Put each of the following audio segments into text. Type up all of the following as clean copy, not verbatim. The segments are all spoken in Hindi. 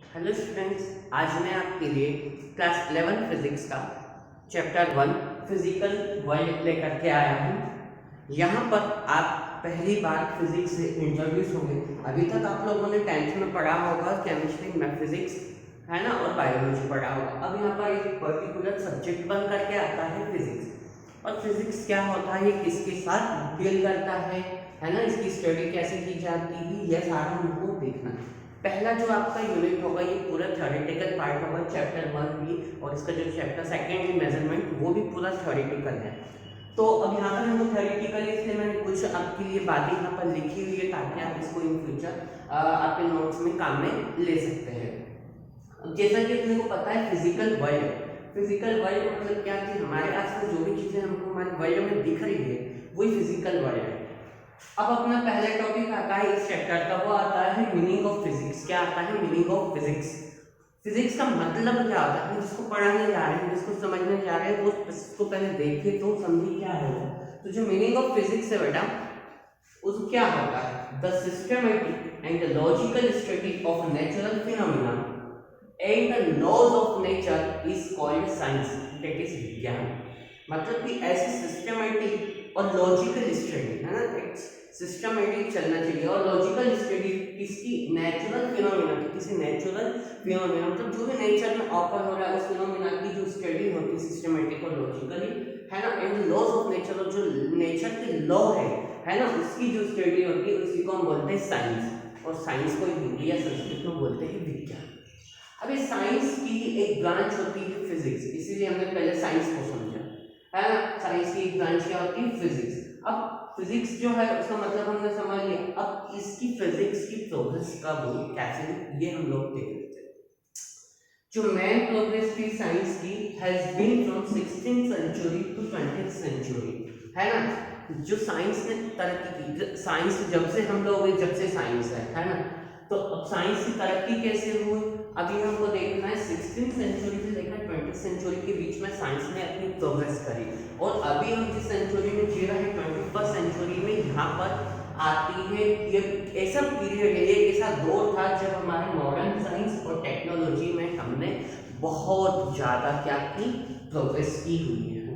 हेलो स्टूडेंट्स, आज मैं आपके लिए क्लास 11 फिजिक्स का चैप्टर 1 फिजिकल वर्ल्ड लेकर के आया हूँ। यहाँ पर आप पहली बार फिजिक्स से इंट्रोड्यूस होंगे। अभी तक आप लोगों ने 10th में पढ़ा होगा केमिस्ट्री में फिजिक्स, है ना, और बायोलॉजी पढ़ा होगा। अब यहाँ पर एक पर्टिकुलर सब्जेक्ट बन करके आता है फिजिक्स। और फिजिक्स क्या होता है, किसके साथ डील करता है ना, इसकी स्टडी कैसे की जाती है, यह सारा हमको देखना है। पहला जो आपका यूनिट होगा ये पूरा थ्योरेटिकल पार्ट होगा, चैप्टर 1 भी, और इसका जो चैप्टर सेकंड है मेजरमेंट, वो भी पूरा थ्योरेटिकल है। तो अब यहाँ पर हमको थ्योरेटिकल, इसलिए मैंने कुछ आपके लिए बातें यहाँ पर लिखी हुई है ताकि आप इसको इन फ्यूचर आपके नोट्स में काम में ले सकते हैं। अब जैसा कि अपने को पता है फिजिकल वर्ल्ड मतलब क्या, कि हमारे आसपास जो भी चीजें हमको हमारे वर्ल्ड में दिख रही है वही फिजिकल वर्ल्ड है। अब अपना पहला टॉपिक आता है इस चैप्टर का, वो आता है मीनिंग ऑफ फिजिक्स। क्या आता है मीनिंग ऑफ फिजिक्स? फिजिक्स का मतलब क्या होता है? जिसको पढ़ाने जा रहे हैं, जिसको समझने जा रहे हैं, वो इसको पहले देखे तो समझिए क्या है। तो जो मीनिंग ऑफ फिजिक्स है बेटा, उस क्या होता है? The systematic and the logical study of natural phenomena and the laws of nature is called science, that is विज्ञान। मतलब कि ऐसी सिस्टमैटिक और लॉजिकल स्टडी, है ना, सिस्टमैटिक चलना चाहिए और लॉजिकल स्टडी किसकी? नेचुरल फिनोमेना की। किसी नेचुरल फिनोमेना मतलब जो भी नेचर में ऑकर हो रहा है उस फिनोमेना की जो स्टडी होती है सिस्टमैटिक और लॉजिकली, है ना, एंड लॉज ऑफ नेचर, और जो नेचर के लॉ है ना, उसकी जो स्टडी होती है उसी को हम बोलते हैं साइंस। और साइंस को हिंदी या संस्कृत में बोलते हैं विज्ञान। अब इस साइंस की एक ब्रांच होती है फिजिक्स, इसीलिए हमने पहले साइंस को समझा, है ना। साइंस की एक ब्रांच क्या होती है? फिजिक्स। अब फिजिक्स जो है उसका मतलब हमने समझ लिया। अब इसकी फिजिक्स की प्रोग्रेस कब हुई, कैसे हुई, ये हम लोग देख लेते हैं। जो मेन प्रोग्रेस थी साइंस की has been from 16th century to 20th century, है ना। जो साइंस ने तरक्की की, साइंस जब से हम लोग, जब से साइंस है ना, तो अब साइंस की तरक्की कैसे हुई अभी हमको देखना है। 16th सेंचुरी से लेकर 20th सेंचुरी के बीच में साइंस ने अपनी प्रोग्रेस करी, और अभी हम जिस सेंचुरी में जी रहे हैं 21st सेंचुरी में, यहाँ पर आती है ये ऐसा पीरियड है, ये ऐसा दौर था जब हमारे मॉडर्न साइंस और टेक्नोलॉजी में हमने बहुत ज़्यादा क्या की, प्रोग्रेस की हुई है।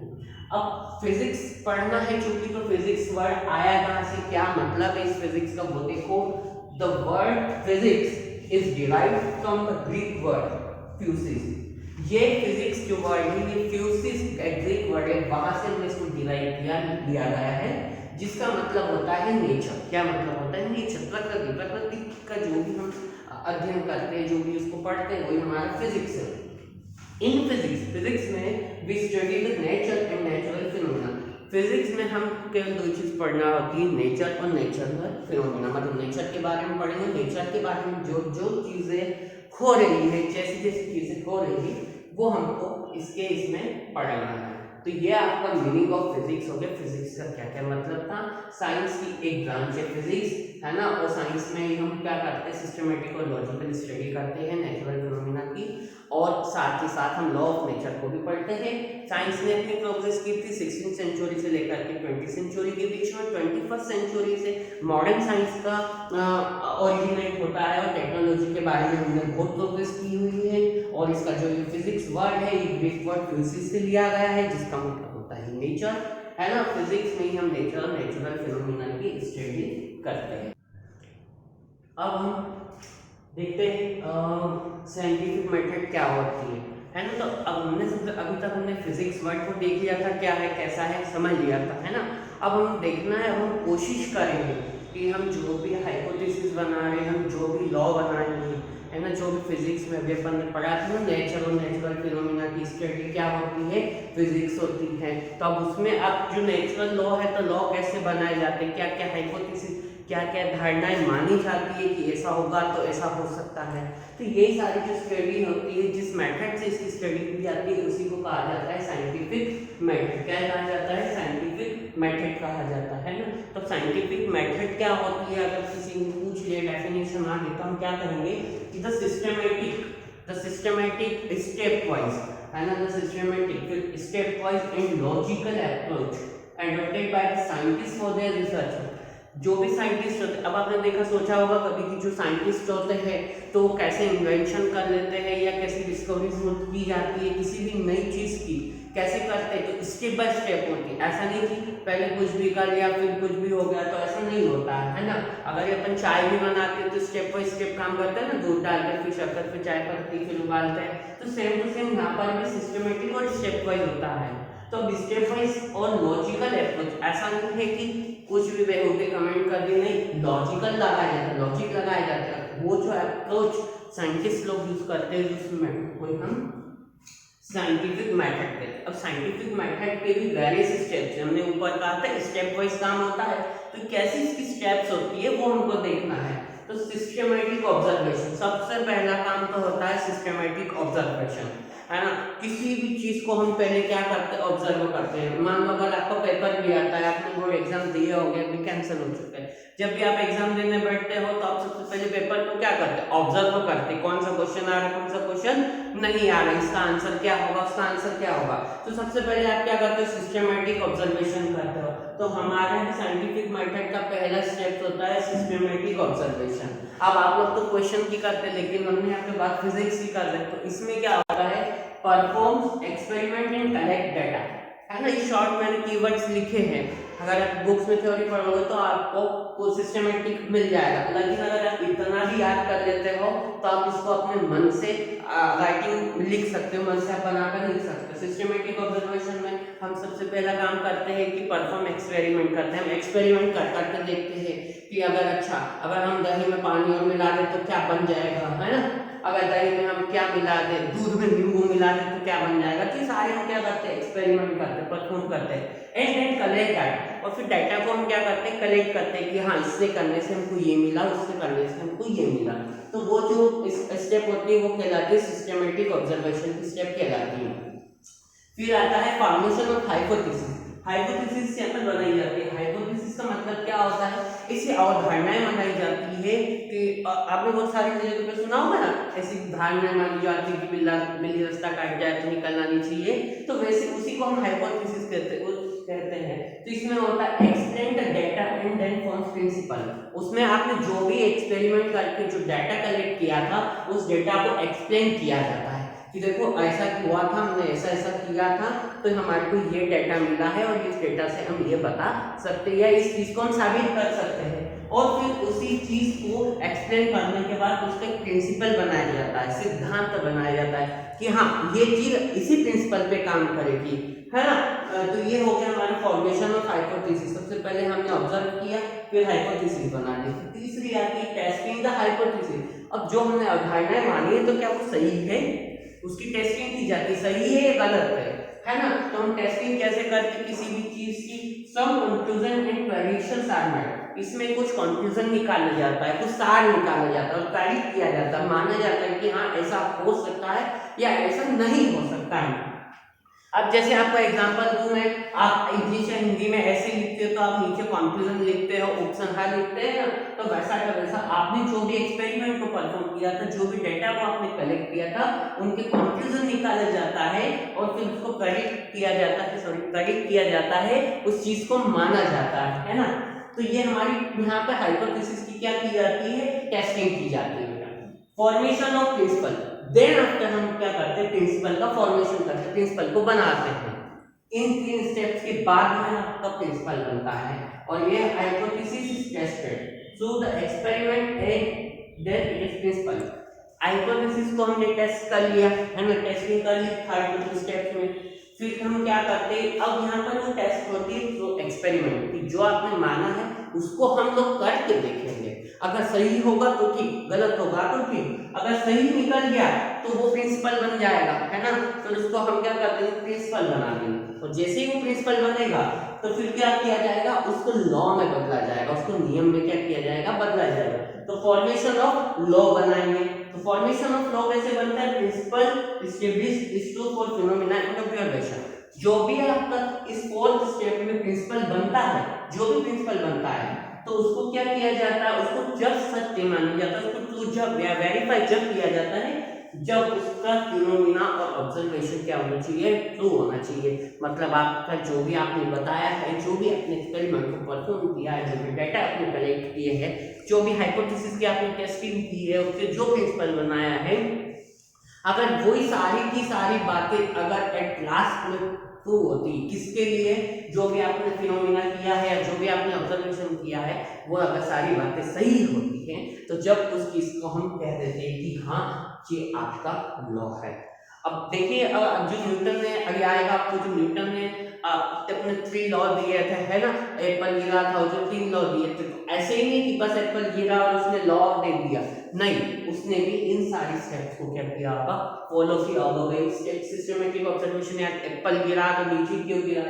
अब फिजिक्स पढ़ना है चूंकि, तो फिजिक्स वर्ड आया कहाँ से, क्या मतलब है इस फिजिक्स का, वो देखो। The word physics is derived from the Greek word physis. ये फिजिक्स जो वर्ड है ये फ्यूसिस ग्रीक वर्ड है, वहां से हमने इसको डिराइव किया, लिया गया है, जिसका मतलब होता है नेचर। क्या मतलब होता है? नेचर, प्रकृति। प्रकृति का जो भी हम अध्ययन करते हैं, जो भी उसको पढ़ते हैं, वही हमारा फिजिक्स है। इन फिजिक्स में we study the nature and natural phenomena. Physics में हम केवल दो चीज पढ़ना होती है, नेचर और नेचुरल फिनोमेना। मतलब नेचर के बारे में पढ़ेंगे, नेचर के बारे में जो जो चीजें हो रही है, जैसी जैसी चीजें हो रही है, वो हमको इसमें पढ़ना है। तो ये आपका मीनिंग ऑफ फिजिक्स हो गया। फिजिक्स का क्या क्या मतलब था? साइंस की एक ब्रांच है फिजिक्स, है ना, और साइंस में हम क्या करते हैं, सिस्टमेटिक और लॉजिकल स्टडी करते हैं नेचुरल फिनोमेना की, और साथ ही साथ हम लॉ ऑफ नेचर को भी पढ़ते हैं। साइंस ने अपनी प्रोग्रेस की थी 16th सेंचुरी से लेकर के 20th सेंचुरी के बीच में। 21st सेंचुरी से मॉडर्न साइंस का ओरिजिनेट होता है, और टेक्नोलॉजी के बारे में हमने बहुत प्रोग्रेस की हुई है। और इसका जो ये फिजिक्स वर्ड है, ये ग्रीक वर्ड फ्यूसिस से लिया गया है, जिसका मतलब होता है नेचर, है ना। फिजिक्स में ही हम नेचर, नेचुरल फिनोमेना की स्टडी करते हैं। अब हम देखते हैं साइंटिफिक मेथड क्या होती है ना। तो अब हमने अभी तक हमने फिजिक्स वर्ड को देख लिया था, क्या है, कैसा है, समझ लिया था, है ना। अब हम देखना है, अब हम कोशिश करेंगे कि हम जो भी हाइपोथेसिस बना रहे हैं, हम जो भी लॉ बनाएंगे, है ना, जो भी फिजिक्स में अभी अपन ने पढ़ा था ना, नेचर और नेचुरल फिनोमेना की स्टडी क्या होती है, फिजिक्स होती है। तो अब उसमें अब जो नेचुरल लॉ है, तो लॉ कैसे बनाए जाते हैं, क्या क्या हाइपोथेसिस, क्या क्या धारणाएं मानी जाती है कि ऐसा होगा तो ऐसा हो सकता है। तो ये सारी जो स्टडी होती है, जिस मेथड से इसकी स्टडी की जाती है, उसी को कहा जाता है साइंटिफिक मेथड। क्या कहा जाता है? साइंटिफिक मेथड कहा जाता है ना। तो साइंटिफिक मेथड क्या होती है, अगर किसी ने पूछ लिया, डेफिनेशन आ गई, तो हम क्या कहेंगे कि द सिस्टमैटिक स्टेप वाइज, है ना, the systematic step wise and logical approach adopted by the scientists for their research, जो भी साइंटिस्ट होते, अब आपने देखा सोचा होगा कभी कि जो साइंटिस्ट होते हैं तो वो कैसे इन्वेंशन कर लेते हैं या कैसी डिस्कवरीज की जाती है, किसी भी नई चीज़ की कैसे करते हैं, तो स्टेप बाय स्टेप होती है। ऐसा नहीं कि पहले कुछ भी कर लिया फिर कुछ भी हो गया, तो ऐसा नहीं होता है ना। अगर ये अपन चाय भी बनाते हैं तो स्टेप बाय स्टेप काम करते हैं ना, दूध डालते फिर शक्कर फिर चाय पत्ती फिर उबालते हैं, तो सेम टू सेम यहाँ पर भी सिस्टमेटिक और स्टेप वाइज होता है। तो अब स्टेप वाइज और लॉजिकल अप्रोच, ऐसा नहीं है कि कुछ भी बेहूके कमेंट कर दी, नहीं, लॉजिकल लगाया जाता है, लॉजिक लगाया जाता है। वो जो अप्रोच साइंटिस्ट लोग यूज करते हैं उसमें कोई हम साइंटिफिक मेथड कहते हैं। अब साइंटिफिक मेथड के भी वेरियस स्टेप्स, हमने ऊपर कहा था स्टेप वाइज काम होता है, तो कैसी इसकी स्टेप्स होती है वो हमको देखना है। तो सिस्टमैटिक ऑब्जर्वेशन, सबसे पहला काम तो होता है सिस्टमैटिक ऑब्जर्वेशन, है ना। किसी भी चीज को हम पहले क्या करते हैं, ऑब्जर्व करते हैं। मान लो अगर आपका पेपर भी आता है, आपने बोर्ड एग्जाम दिए हो गए, अभी कैंसिल हो चुके हैं, जब भी आप एग्जाम देने बैठते हो तो आप सबसे पहले पेपर को क्या करते हैं, ऑब्जर्व करते हैं, कौन सा क्वेश्चन आ रहा है, कौन सा क्वेश्चन नहीं आ रहा है, इसका आंसर क्या होगा, उसका आंसर क्या होगा। तो सबसे पहले आप क्या करते हो, सिस्टमैटिक ऑब्जर्वेशन करते हो। तो हमारे साइंटिफिक मेथड का पहला स्टेप होता है सिस्टमैटिक ऑब्जर्वेशन। अब आप लोग तो क्वेश्चन की करते हैं, लेकिन हमने यहाँ पे बात फिजिक्स की कर रहे हैं, तो इसमें क्या होता है, performs experiment and collect data, है ना। ये शॉर्ट मैंने कीवर्ड्स लिखे हैं, अगर आप बुक्स में थ्योरी पढ़ोगे तो आपको सिस्टमैटिक मिल जाएगा, लेकिन अगर आप इतना भी याद कर लेते हो तो आप इसको अपने मन से राइटिंग लिख सकते हो, मन से आप बनाकर लिख सकते हो। सिस्टमैटिक ऑब्जर्वेशन में हम सबसे पहला काम करते हैं कि परफॉर्म एक्सपेरिमेंट करते हैं। हम एक्सपेरिमेंट कर करके देखते हैं कि अगर हम दही में पानी और मिला दें तो क्या बन जाएगा, है ना। अगर दही में हम क्या मिला दें, दूध में नींबू मिला दें तो क्या बन जाएगा। तो सारे हम क्या करते हैं, एक्सपेरिमेंट करते हैं, परफॉर्म करते हैं एंड देन कलेक्ट डाटा। और फिर डाटा को हम क्या करते हैं, कलेक्ट करते हैं कि हाँ इससे करने से हमको ये मिला, उससे करने से हमको ये मिला। तो वो जो स्टेप होती है वो कहलाती है सिस्टमैटिक ऑब्जर्वेशन की स्टेप कहलाती है। फिर आता है फॉर्मेशन ऑफ हाइपोथेसिस। हाइपोथेसिस यहाँ पर बनाई जाती है। हाइपोथेसिस का मतलब क्या होता है, इससे अवधारणाएं बनाई जाती है कि आपने बहुत सारी जगह पे सुना होगा ना, ऐसी धारणाएं मानी जाती है कि बिल्ली रास्ता काट जाए तो निकलना नहीं चाहिए, तो वैसे उसी को हम हाइपोथेसिस कहते हैं। तो इसमें होता है explain the data and then forms principle. उसमें आपने जो भी एक्सपेरिमेंट करके जो डाटा कलेक्ट किया था उस डेटा को एक्सप्लेन किया जाता है कि देखो ऐसा हुआ था, हमने ऐसा ऐसा किया था, तो हमारे को ये डेटा मिला है और इस डेटा से हम ये बता सकते हैं या इस चीज को हम साबित कर सकते हैं। और फिर उसी चीज को एक्सप्लेन करने के बाद उसका एक प्रिंसिपल बनाया जाता है, सिद्धांत बनाया जाता है कि हाँ ये चीज इसी प्रिंसिपल पे काम करेगी, है ना। तो ये हो गया हमारा फॉर्मेशन ऑफ हाइपोथेसिस। सबसे पहले हमने ऑब्जर्व किया, फिर हाइपोथेसिस बना दी। तीसरी आती है टेस्टिंग द हाइपोथेसिस। अब जो हमने अवधारणाएं मानी है तो क्या वो सही है, उसकी टेस्टिंग की जाती है, सही है या गलत है ना। तो हम टेस्टिंग कैसे करते, किसी भी चीज की some conclusion and predictions are made. इसमें कुछ कंक्लूजन निकाला जाता है, कुछ सार निकाला जाता है और प्रेडिक्ट किया जाता है, माना जाता है कि हाँ ऐसा हो सकता है या ऐसा नहीं हो सकता है। अब जैसे आपको एग्जांपल दूं मैं, आप नीचे हिंदी में ऐसे लिखते हो तो आप नीचे कंक्लूजन लिखते हो, उपसंहार लिखते हैं ना, तो वैसा का वैसा आपने जो भी एक्सपेरिमेंट को परफॉर्म किया था, जो भी डेटा को आपने कलेक्ट किया था, उनके कंक्लूजन निकाला जाता है और फिर उसको प्रेडिक्ट किया जाता है, उस चीज को माना जाता है ना। तो ये हमारी यहाँ पे हाइपोथेसिस की क्या की जाती है, टेस्टिंग की जाती है। Formation of principle, then after हम क्या करते हैं, प्रिंसिपल का फॉर्मेशन करते हैं, प्रिंसिपल को बनाते हैं। इन 3 स्टेप्स के बाद में आपका प्रिंसिपल बनता है और ये hypothesis is tested so the experiment and then it is principle. Hypothesis को हमने टेस्ट कर लिया, है ना, टेस्टिंग कर ली थर्ड 2 स्टेप्स में। फिर हम क्या करते हैं, अब यहाँ पर जो टेस्ट होती है जो एक्सपेरिमेंट की, जो आपने माना है उसको हम लोग करके देखेंगे। अगर सही होगा तो ठीक, गलत होगा तो ठीक। अगर सही निकल गया तो वो प्रिंसिपल बन जाएगा, है ना। तो उसको हम क्या करते हैं, प्रिंसिपल बना देंगे। और जैसे ही वो प्रिंसिपल बनेगा तो फिर क्या किया जाएगा, उसको लॉ में बदला जाएगा, उसको नियम में क्या किया जाएगा, बदला जाएगा। तो फॉर्मेशन ऑफ लॉ बनाएंगे। तो फॉर्मेशन ऑफ लॉ कैसे बनता है, principle established is true for phenomena and observation. जो भी आपका इस 4th स्टेप में प्रिंसिपल बनता है, जो भी प्रिंसिपल बनता है, तो उसको क्या किया जाता है, उसको जब सत्य माना जाता है, उसको ट्रू जब वेरीफाई जब किया जाता है जब उसका फिनोमिना और ऑब्जर्वेशन क्या होना चाहिए, ट्रू होना चाहिए। मतलब आपका जो भी आपने बताया है, जो भी अपने एक्सपेरिमेंट को परफॉर्म किया है, जो भी डाटा आपने कलेक्ट किए हैं, जो भी हाइपोथेसिस की आपने टेस्टिंग की है, उसके जो प्रिंसिपल बनाया है, अगर वही सारी की सारी बातें अगर एट लास्ट में ट्रू होती, किसके लिए, जो भी आपने फिनोमिना किया है या जो भी आपने ऑब्जर्वेशन किया है, वो अगर सारी बातें सही होती हैं, तो जब उस चीज को हम कह देते हैं कि हाँ ये आपका लॉ है। अब देखिए, जो न्यूटन ने अभी आएगा आपको, जो न्यूटन ने अपने 3 लॉ दिए थे, है ना, एप्पल गिरा था, जो 3 लॉ दिए थे, तो ऐसे ही नहीं कि बस एप्पल गिरा और उसने लॉ दे दिया, नहीं, उसने भी इन सारी स्टेप्स को क्या किया होगा, फॉलो किया होगा। भाई स्टेप सिस्टमेटिक ऑब्जर्वेशन, या एप्पल गिरा तो नीचे क्यों गिरा,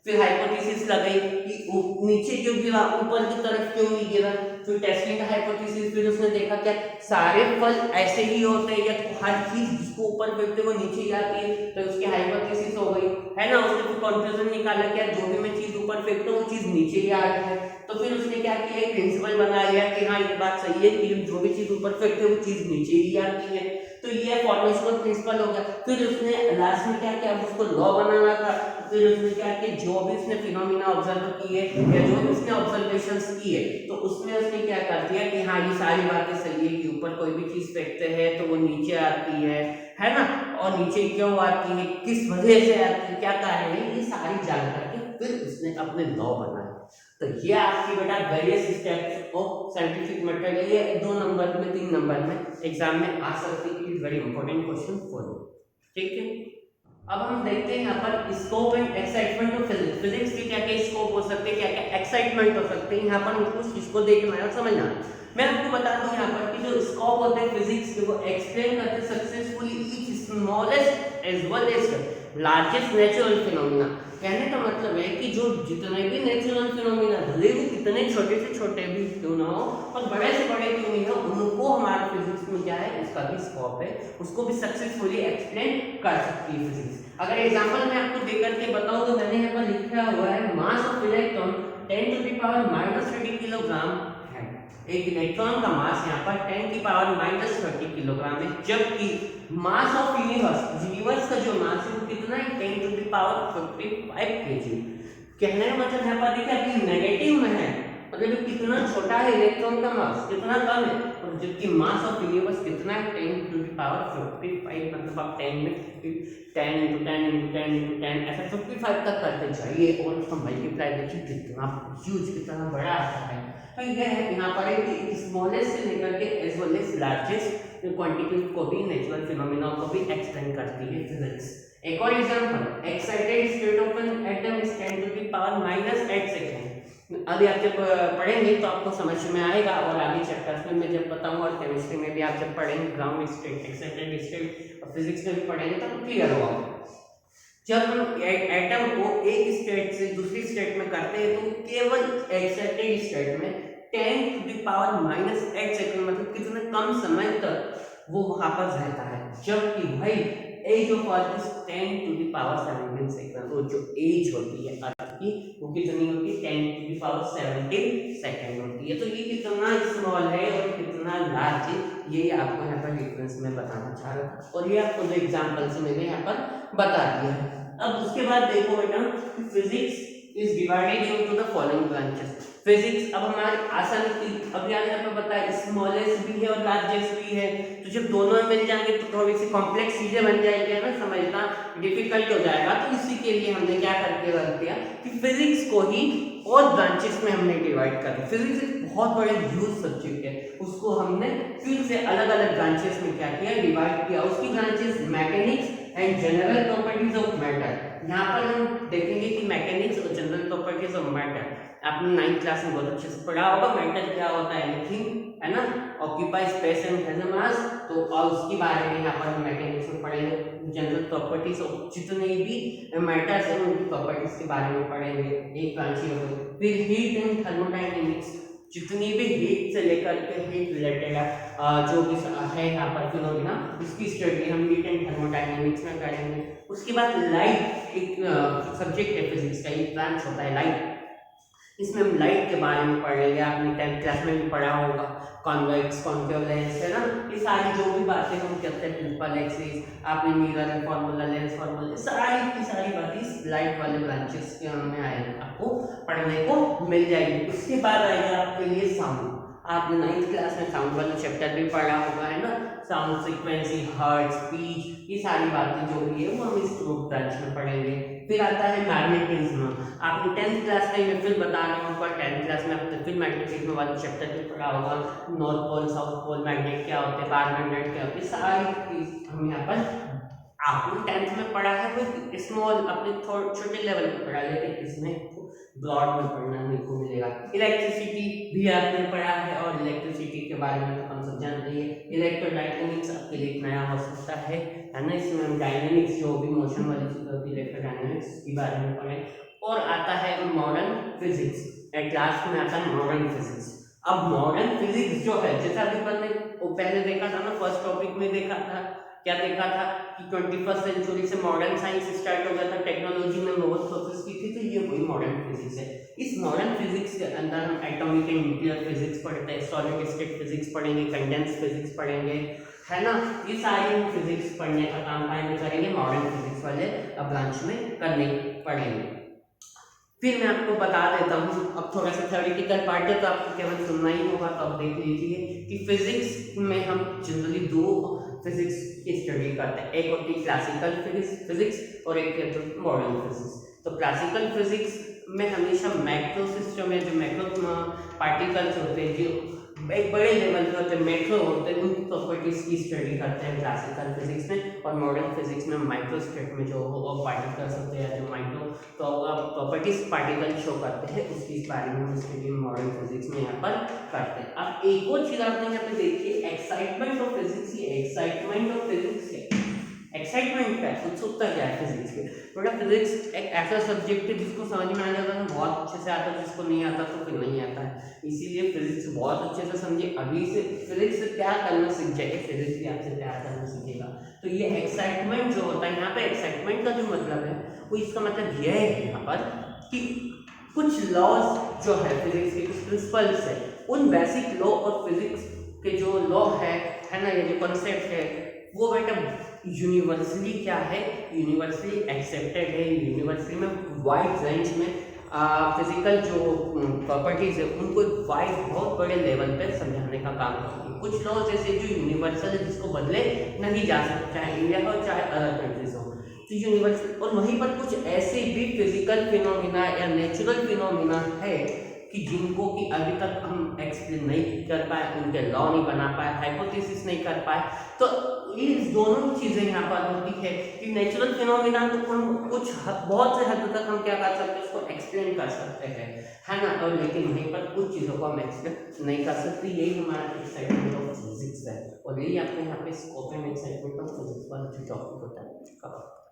फिर हाइपोथेसिस लगाई कि नीचे क्यों गिरा, ऊपर की तरफ क्यों नहीं गिरा, फिर टेस्टिंग का हाइपोथेसिस, फिर उसने देखा क्या सारे फल ऐसे ही होते हैं, या तो हर चीज जिसको ऊपर फेंकते वो नीचे ही आती है, तो उसकी हाइपोथेसिस हो गई, है ना। उसने फिर कंक्लूजन निकाला क्या जो भी मैं चीज ऊपर फेंकता हूँ वो चीज नीचे ही आ रही है, तो फिर उसने क्या किया, प्रिंसिपल बना लिया कि हाँ ये बात सही है कि जो भी चीज ऊपर फेंकते हैं वो चीज नीचे ही आती है, तो ये फॉर्मेशन प्रिंसिपल हो गया। फिर उसने लास्ट में क्या किया, उसको लॉ बनाना था, फिर उसने क्या किया, जो भी उसने फिनोमिना ऑब्जर्व किए या जो भी उसने ऑब्जर्वेशंस किए, तो उसमें उसने क्या कर दिया कि हाँ ये सारी बातें सही है कि ऊपर कोई भी चीज फेंकते हैं तो वो नीचे आती है ना, और नीचे क्यों आती है, किस वजह से आती है, क्या कारण है, ये सारी जानकारी फिर उसने अपने लॉ बनाए। तो ये आपकी बेटा various steps of scientific method है, ये 2 नंबर में 3 नंबर में एग्जाम में आ सकती है, is very important question for you, ठीक है। अब हम देखते हैं यहाँ पर scope and excitement of physics. Physics के क्या क्या स्कोप हो सकते हैं, क्या क्या एक्साइटमेंट हो सकते हैं, यहाँ पर हमको उस चीज को देखना है और समझना है। मैं आपको बता दूं यहाँ पर कि जो स्कोप होते हैं फिजिक्स के, वो एक्सप्लेन करते successfully each smallest as well as largest natural phenomena. कहने का मतलब है कि जो जितने भी नेचुरल फिनोमिना, भले वो कितने छोटे से छोटे भी क्यों ना हो और बड़े से बड़े क्यों नहीं हो, उनको हमारे फिजिक्स में क्या है, उसका भी स्कोप है, उसको भी सक्सेसफुली एक्सप्लेन कर सकती है फिजिक्स। अगर एग्जांपल मैं आपको देकर के बताऊं तो मैंने यहाँ पर लिखा हुआ है मास ऑफ इलेक्ट्रॉन 10⁻³ किलोग्राम है। एक इलेक्ट्रॉन का मास यहाँ पर 10⁻³ किलोग्राम है, जबकि मास ऑफ यूनिवर्स का जो मास है वो कितना है, 10⁻55 kg। कहने का मतलब यहाँ पर देखिए अभी नेगेटिव में है, मतलब कितना छोटा है इलेक्ट्रॉन का मास, कितना कम है, और जबकि मास ऑफ यूनिवर्स कितना है, 10⁻55, मतलब आप 10 में 10 × 10 × 10 × 10 ऐसा 55 तक करते जाइए और उसका मल्टीप्लाई देखिए कितना ह्यूज, कितना बड़ा आता है। तो ये है यहाँ पर है कि स्मॉलेस्ट से लेकर के as well as largest quantity को भी, नेचुरल फिनोमेना को भी एक्सप्लेन करती है फिजिक्स। एक और example, excited state of an atom is 10⁻⁸ second. अभी आप जब पढ़ेंगे तो आपको समझ में आएगा, और आगे चैप्टर्स में मैं जब बताऊंगा, और केमिस्ट्री में भी आप जब पढ़ेंगे ग्राउंड स्टेट, एक्साइटेड स्टेट, और फिजिक्स में भी पढ़ेंगे तो क्लियर होगा। जब हम एटम को एक स्टेट से दूसरी स्टेट में करते हैं तो केवल एक्साइटेड स्टेट में 10⁻⁸ सेकेंड, मतलब कितने कम समय तक वो वहां पर रहता है, जबकि भाई age of earth is 10⁻17 second. तो जो एज होती है अर्थ की वो कितनी होती है, 10⁻17 सेकेंड होती है। तो ये कितना स्मॉल है और कितना लार्ज है, ये आपको यहाँ पर डिफरेंस में बताना चाह रहा था, और ये आपको जो एग्जांपल से मैंने यहाँ पर बता दिया है। अब उसके बाद देखो बेटा, physics is divided into the following branches. Physics अब हमारी आसान थी, अब यहाँ पर बताया स्मॉलेस्ट भी है और लार्जेस्ट भी है, तो जब दोनों मिल जाएंगे तो थोड़ी सी कॉम्प्लेक्स चीजें बन जाएंगी ना, समझना डिफिकल्ट हो जाएगा। तो इसी के लिए हमने क्या करके रख दिया कि फिजिक्स को ही और ब्रांचेस में हमने डिवाइड कर दिया। फिजिक्स एक बहुत बड़े ह्यूज सब्जेक्ट है, उसको हमने फिर से अलग अलग ब्रांचेस में क्या किया, डिवाइड किया। उसकी branches mechanics and general properties of matter. यहाँ पर हम देखेंगे कि मैकेनिक्स और जनरल प्रॉपर्टीज ऑफ मैटर आपने 9th क्लास में बहुत अच्छे से पढ़ा होगा। मैटर क्या होता है, एनीथिंग, है ना, occupy space and has a mass, तो और उसके बारे में यहाँ पर हम मैकेनिक्स में पढ़ेंगे। जनरल प्रॉपर्टीज ऑफ जितने भी मैटर्स हैं उनकी प्रॉपर्टीज के बारे में पढ़ेंगे, एक ब्रांच ही होगी। फिर हीट एंड थर्मोडायनेमिक्स, जितनी भी हीट से लेकर के हीट रिलेटेड जो भी है यहाँ पर फिनोमेना, उसकी स्टडी हम हीट एंड थर्मोडायनेमिक्स में करेंगे। उसके बाद लाइट एक सब्जेक्ट है फिजिक्स का, एक ब्रांच होता है लाइट। इसमें हम लाइट के बारे में पढ़ेंगे, आपने 10th क्लास में भी पढ़ा होगा, कॉन्वेक्स कॉन्केव लेंस है ना, ये सारी जो भी बातें हम करते हैं, प्रिंसिपल एक्सिस, आपने मिरर फार्मूला, लेंस फार्मूला, सारी की सारी बातें इस लाइट वाले ब्रांचेस के में आएंगे, आपको पढ़ने को मिल जाएगी। उसके बाद आएगा आपके लिए साउंड। आपने 9th क्लास में साउंड वाला चैप्टर भी पढ़ा होगा है ना, साउंड फ्रीक्वेंसी, हर्ट्ज, स्पीच, ये सारी बातें जो भी है वो हम इस ग्रुप ब्रांच में पढ़ेंगे। फिर आता है मैग्नेटिज्म। आपने 10th क्लास का मैं फिर बता रहा हूँ, 10th क्लास में आपने फिर मैग्नेटिज्म वाला चैप्टर भी पढ़ा होगा, north pole south pole magnet क्या होते हैं, बार मैग्नेट क्या होते हैं, सारी चीज हम यहाँ पर आपने 10th में पढ़ा है, वो स्मॉल अपने छोटे लेवल पे पढ़ा, लेकिन इसमें ब्रॉड में पढ़ना नहीं को मिलेगा। इलेक्ट्रिसिटी भी आपने पढ़ा है, और इलेक्ट्रिसिटी के बारे में तो हम सब जानते हैं, इलेक्ट्रोडायनेमिक्स आपके लिए नया हो सकता है ना, इसमें हम डायनेमिक्स जो भी मोशन वाली चीज होती है इलेक्ट्रोडायनेमिक्स के बारे में पढ़े। और आता है मॉडर्न फिजिक्स, एट लास्ट में आता है मॉडर्न फिजिक्स। अब मॉडर्न फिजिक्स जो है, जैसा अभी हमने पहले देखा था ना, फर्स्ट टॉपिक में देखा था, क्या देखा था कि 21st सेंचुरी से मॉडर्न साइंस स्टार्ट हो गया था, टेक्नोलॉजी में बहुत प्रोग्रेस की थी, तो ये वही मॉडर्न फिजिक्स है। इस मॉडर्न फिजिक्स के अंदर हम एटॉमिक एंड न्यूक्लियर फिजिक्स पढ़ते हैं, सॉलिड स्टेट फिजिक्स पढ़ेंगे, कंडेंस फिजिक्स पढ़ेंगे, है ना, ये सारी फिजिक्स पढ़ने का काम पाएंगे करेंगे मॉडर्न फिजिक्स वाले ब्रांच में करने पड़ेंगे। फिर मैं आपको बता देता हूँ, अब थोड़ा सा थ्योरेटिकल पार्ट है तो आपको केवल सुनना ही होगा, तो आप देख लीजिए कि फिजिक्स में हम जनरली दो फिजिक्स की स्टडी करते हैं, एक होती है क्लासिकल फिजिक्स और एक होती है मॉडर्न फिजिक्स। तो क्लासिकल फिजिक्स में हमेशा मैक्रो सिस्टम है, जो मैक्रो पार्टिकल्स होते हैं, जो एक बड़े लेवल पे होते हैं, मैक्रो होते हैं, उनकी प्रॉपर्टीज की स्टडी करते हैं क्लासिकल फिजिक्स में। और मॉडर्न फिजिक्स में माइक्रो स्टेट में जो पार्टिकल्स होते हैं, जो माइक्रो प्रॉपर्टीज पार्टिकल शो करते हैं, उसकी बारे में हम स्टडी मॉडर्न फिजिक्स में यहाँ पर करते हैं। अब एक और चीज आपने यहाँ पे देखिए, एक्साइटमेंट ऑफ फिजिक्स। ये एक्साइटमेंट ऑफ फिजिक्स है, एक्साइटमेंट का उत्सुकता क्या है फिजिक्स के। बेटा फिजिक्स एक ऐसा सब्जेक्ट है जिसको समझ में आ जाता है बहुत अच्छे से आता है, जिसको नहीं आता तो फिर नहीं आता है, इसीलिए फिजिक्स बहुत अच्छे से समझिए, अभी से फिजिक्स से प्यार करना सीख जाइए, फिजिक्स भी आपसे प्यार करना सीखेगा। तो ये एक्साइटमेंट जो होता है यहाँ पे, एक्साइटमेंट का जो मतलब है वो इसका मतलब यह है यहाँ पर कि कुछ लॉज जो है फिजिक्स के, कुछ प्रिंसिपल्स है, उन बेसिक लॉ और फिजिक्स के जो लॉ है ना, ये जो कॉन्सेप्ट है वो बेटा यूनिवर्सली क्या है, यूनिवर्सली एक्सेप्टेड है, यूनिवर्सली में वाइड रेंज में फिजिकल जो प्रॉपर्टीज है उनको वाइड बहुत बड़े लेवल पे समझाने का काम करती है। कुछ लॉज ऐसे जो यूनिवर्सल है, जिसको बदले नहीं जा सकते, चाहे इंडिया हो चाहे अदर कंट्रीज हो, तो यूनिवर्सल। और वहीं पर कुछ ऐसे भी फिजिकल फिनोमिना या नेचुरल फिनोमिना है कि जिनको कि अभी तक हम एक्सप्लेन नहीं कर पाए, उनके लॉ नहीं बना पाए, हाइपोथेसिस नहीं कर पाए। तो ये दोनों चीज़ें यहाँ पर होती है कि नेचुरल फिनोमिना तो हम कुछ बहुत से हद तक हम क्या कर सकते हैं, उसको एक्सप्लेन कर सकते हैं, है ना, और लेकिन वहीं पर कुछ चीज़ों को हम एक्सप्लेन नहीं कर सकते। यही हमारा एक्साइटमेंट ऑफ फिजिक्स है, और यही आपको यहाँ पे scope and excitement of physics वाला जो टॉपिक होता है।